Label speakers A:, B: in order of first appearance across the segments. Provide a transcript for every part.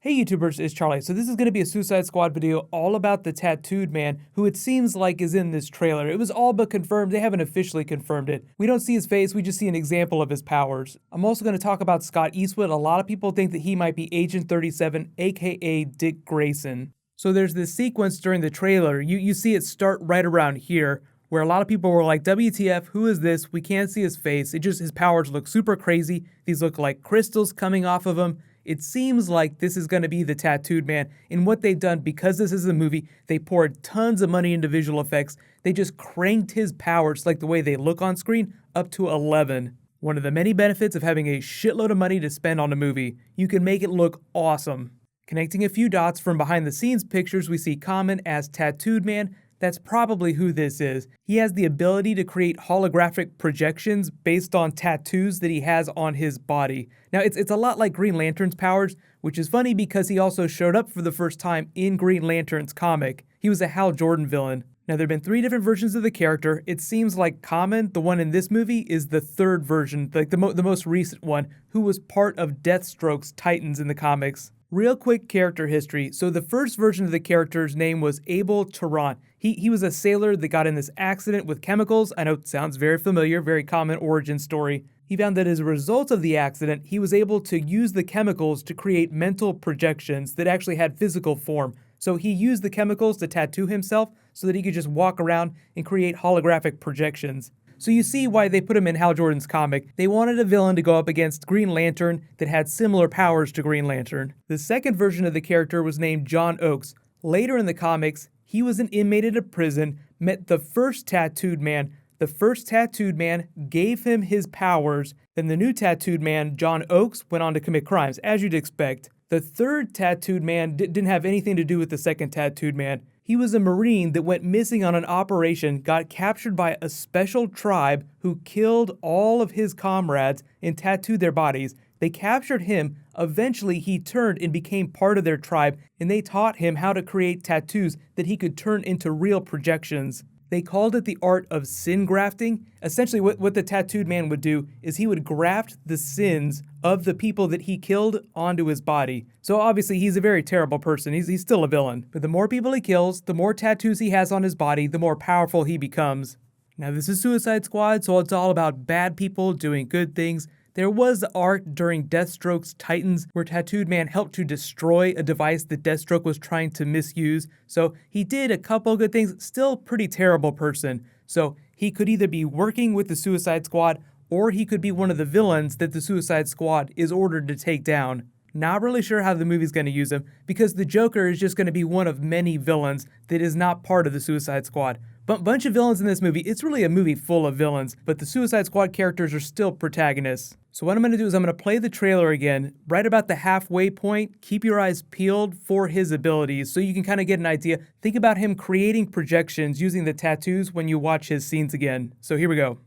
A: Hey YouTubers, it's Charlie. So this is going to be a Suicide Squad video all about the tattooed man who it seems like is in this trailer. It was all but confirmed. They haven't officially confirmed it. We don't see his face, we just see an example of his powers. I'm also going to talk about Scott Eastwood. A lot of people think that he might be Agent 37, aka Dick Grayson. So there's this sequence during the trailer. You see it start right around here, where a lot of people were like, WTF, who is this? We can't see his face. His powers look super crazy. These look like crystals coming off of him. It seems like this is going to be the tattooed man, and what they've done, because this is a movie, they poured tons of money into visual effects. They just cranked his powers, like the way they look on screen, up to 11. One of the many benefits of having a shitload of money to spend on a movie, you can make it look awesome. Connecting a few dots from behind the scenes pictures, we see Common as tattooed man. That's probably who this is. He has the ability to create holographic projections based on tattoos that he has on his body. Now, it's a lot like Green Lantern's powers, which is funny because he also showed up for the first time in Green Lantern's comic. He was a Hal Jordan villain. Now, there have been 3 different versions of the character. It seems like Common, the one in this movie, is the 3rd version, like the most recent one, who was part of Deathstroke's Titans in the comics. Real quick character history. So the first version of the character's name was Abel Tarrant. He was a sailor that got in this accident with chemicals. I know it sounds very familiar, very common origin story. He found that as a result of the accident, he was able to use the chemicals to create mental projections that actually had physical form. So he used the chemicals to tattoo himself so that he could just walk around and create holographic projections. So you see why they put him in Hal Jordan's comic. They wanted a villain to go up against Green Lantern that had similar powers to Green Lantern. The second version of the character was named John Oakes. Later in the comics, he was an inmate at a prison, met the first tattooed man. The first tattooed man gave him his powers. Then the new tattooed man, John Oakes, went on to commit crimes, as you'd expect. The third tattooed man didn't have anything to do with the second tattooed man. He was a Marine that went missing on an operation, got captured by a special tribe who killed all of his comrades and tattooed their bodies. They captured him. Eventually, he turned and became part of their tribe, and they taught him how to create tattoos that he could turn into real projections. They called it the art of sin grafting. Essentially, what the tattooed man would do is he would graft the sins of the people that he killed onto his body. So obviously, he's a very terrible person. He's still a villain. But the more people he kills, the more tattoos he has on his body, the more powerful he becomes. Now, this is Suicide Squad, so it's all about bad people doing good things. There was the arc during Deathstroke's Titans where Tattooed Man helped to destroy a device that Deathstroke was trying to misuse. So he did a couple good things, still pretty terrible person. So he could either be working with the Suicide Squad or he could be one of the villains that the Suicide Squad is ordered to take down. Not really sure how the movie's going to use him because the Joker is just going to be one of many villains that is not part of the Suicide Squad. Bunch of villains in this movie. It's really a movie full of villains, but the Suicide Squad characters are still protagonists. So what I'm going to do is I'm going to play the trailer again, right about the halfway point. Keep your eyes peeled for his abilities so you can kind of get an idea. Think about him creating projections using the tattoos when you watch his scenes again. So here we go.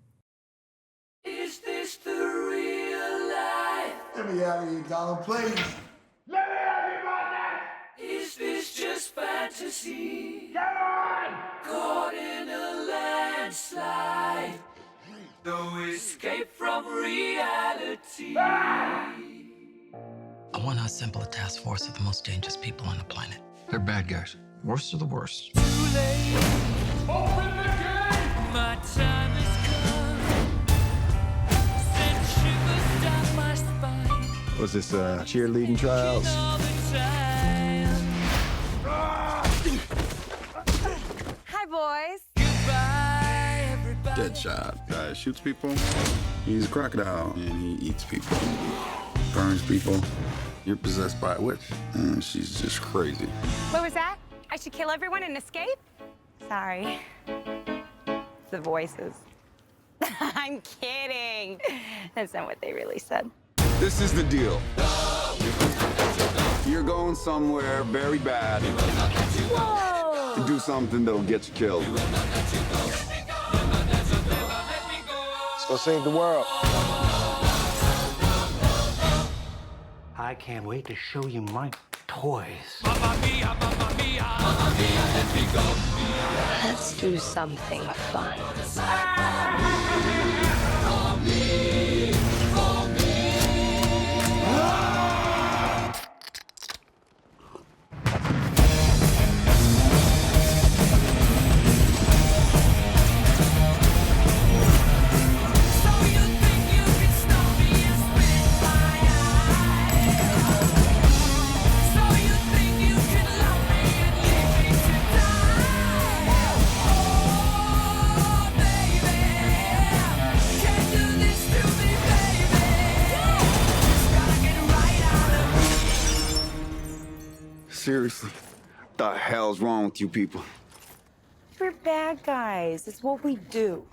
B: Is this the real life?
C: Let me out of here, Donald, please.
B: Let me have you, partner! Is this just fantasy? Come on! Caught in a landslide. No escape from reality.
D: I want to assemble a task force of the most dangerous people on the planet.
E: They're bad guys. Worst of the worst.
B: Too late. Open the gate! My time has come. Send shivers down my spine.
C: Was this cheerleading trials?
B: All the time.
F: Hi, boys.
B: Goodbye, everybody.
G: Deadshot. Guy shoots people. He's a crocodile and he eats people. Burns people. You're possessed by a witch and she's just crazy.
F: What was that? I should kill everyone and escape? Sorry. The voices. I'm kidding. That's not what they really said.
G: This is the deal. You're going somewhere very bad
F: Whoa!
G: to do something that'll get you killed.
C: Let's go save the world.
H: I can't wait to show you my toys.
B: Mamma mia, mamma mia. Mamma mia, let me go.
F: Let's do something fun.
B: For me, for me.
C: seriously. The hell's wrong with you people?
F: We're bad guys. It's what we do.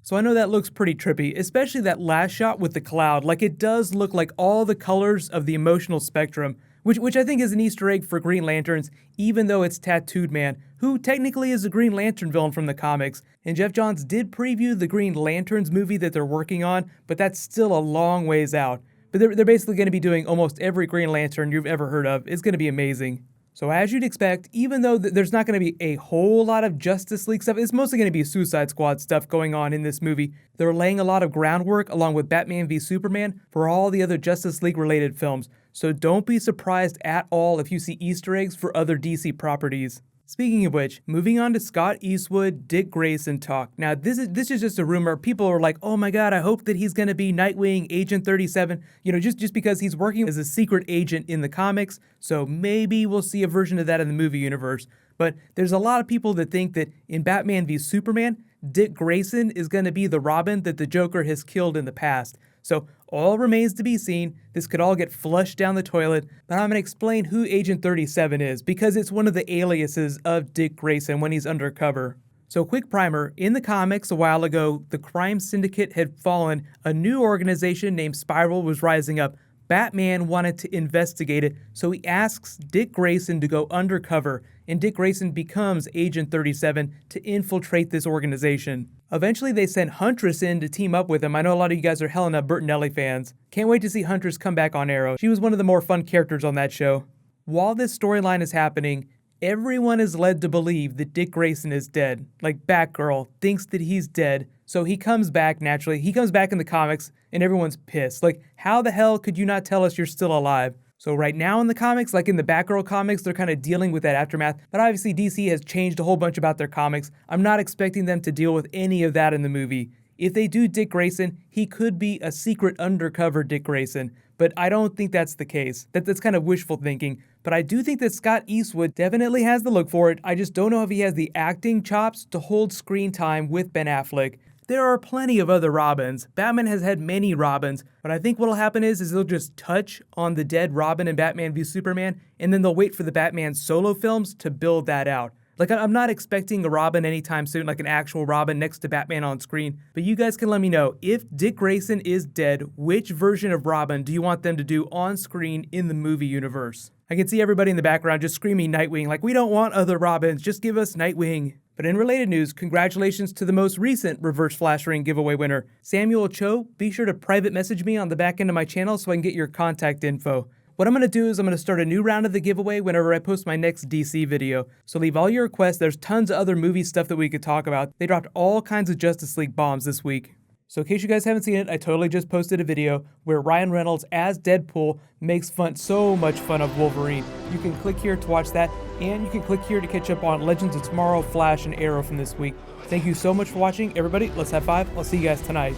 A: So I know that looks pretty trippy, especially that last shot with the cloud. Like, it does look like all the colors of the emotional spectrum, which I think is an Easter egg for Green Lanterns, even though it's Tattooed Man, who technically is a Green Lantern villain from the comics. And Jeff Johns did preview the Green Lanterns movie that they're working on, but that's still a long ways out. But they're basically going to be doing almost every Green Lantern you've ever heard of. It's going to be amazing. So as you'd expect, even though there's not going to be a whole lot of Justice League stuff, it's mostly going to be Suicide Squad stuff going on in this movie. They're laying a lot of groundwork along with Batman v Superman for all the other Justice League related films. So don't be surprised at all if you see Easter eggs for other DC properties. Speaking of which, moving on to Scott Eastwood, Dick Grayson talk. Now this is just a rumor. People are like, oh my god, I hope that he's gonna be Nightwing, Agent 37, just because he's working as a secret agent in the comics, so maybe we'll see a version of that in the movie universe. But there's a lot of people that think that in Batman v Superman, Dick Grayson is gonna be the Robin that the Joker has killed in the past. So all remains to be seen. This could all get flushed down the toilet, but I'm going to explain who Agent 37 is because it's one of the aliases of Dick Grayson when he's undercover. So quick primer, in the comics a while ago, the crime syndicate had fallen, a new organization named Spiral was rising up. Batman wanted to investigate it, so he asks Dick Grayson to go undercover, and Dick Grayson becomes Agent 37 to infiltrate this organization. Eventually they send Huntress in to team up with him. I know a lot of you guys are Helena Bertinelli fans. Can't wait to see Huntress come back on Arrow. She was one of the more fun characters on that show. While this storyline is happening, everyone is led to believe that Dick Grayson is dead. Like Batgirl thinks that he's dead, so he comes back naturally. He comes back in the comics, and everyone's pissed. Like, how the hell could you not tell us you're still alive? So right now in the comics, like in the Batgirl comics, they're kind of dealing with that aftermath. But obviously DC has changed a whole bunch about their comics. I'm not expecting them to deal with any of that in the movie. If they do Dick Grayson, he could be a secret undercover Dick Grayson. But I don't think that's the case. That's kind of wishful thinking. But I do think that Scott Eastwood definitely has the look for it. I just don't know if he has the acting chops to hold screen time with Ben Affleck. There are plenty of other Robins. Batman has had many Robins, but I think what'll happen is they'll just touch on the dead Robin in Batman v Superman, and then they'll wait for the Batman solo films to build that out. Like, I'm not expecting a Robin anytime soon, like an actual Robin next to Batman on screen, but you guys can let me know, if Dick Grayson is dead, which version of Robin do you want them to do on screen in the movie universe? I can see everybody in the background just screaming Nightwing, like, we don't want other Robins, just give us Nightwing. But in related news, congratulations to the most recent Reverse Flash Ring giveaway winner, Samuel Cho. Be sure to private message me on the back end of my channel so I can get your contact info. What I'm going to do is I'm going to start a new round of the giveaway whenever I post my next DC video. So leave all your requests. There's tons of other movie stuff that we could talk about. They dropped all kinds of Justice League bombs this week. So in case you guys haven't seen it, I totally just posted a video where Ryan Reynolds as Deadpool makes so much fun of Wolverine. You can click here to watch that, and you can click here to catch up on Legends of Tomorrow, Flash, and Arrow from this week. Thank you so much for watching, everybody. Let's have five. I'll see you guys tonight.